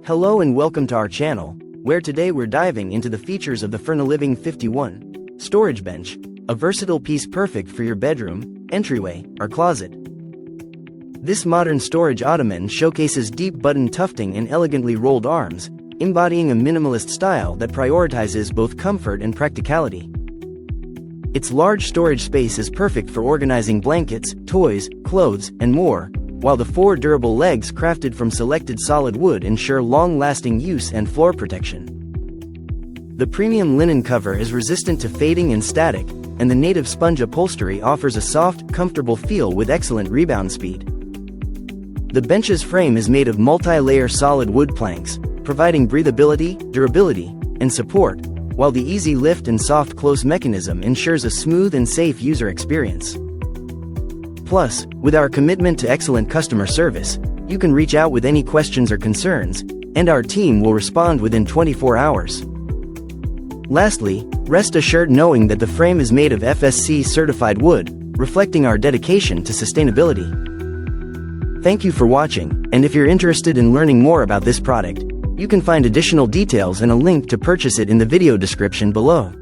Hello and welcome to our channel, where today we're diving into the features of the Furniliving 51 storage bench, a versatile piece perfect for your bedroom, entryway, or closet. This modern storage ottoman showcases deep button tufting and elegantly rolled arms, embodying a minimalist style that prioritizes both comfort and practicality. Its large storage space is perfect for organizing blankets, toys, clothes, and more, while the four durable legs crafted from selected solid wood ensure long-lasting use and floor protection. The premium linen cover is resistant to fading and static, and the native sponge upholstery offers a soft, comfortable feel with excellent rebound speed. The bench's frame is made of multi-layer solid wood planks, providing breathability, durability, and support, while the easy lift and soft close mechanism ensures a smooth and safe user experience. Plus, with our commitment to excellent customer service, you can reach out with any questions or concerns, and our team will respond within 24 hours. Lastly, rest assured knowing that the frame is made of FSC certified wood, reflecting our dedication to sustainability. Thank you for watching, and if you're interested in learning more about this product, you can find additional details and a link to purchase it in the video description below.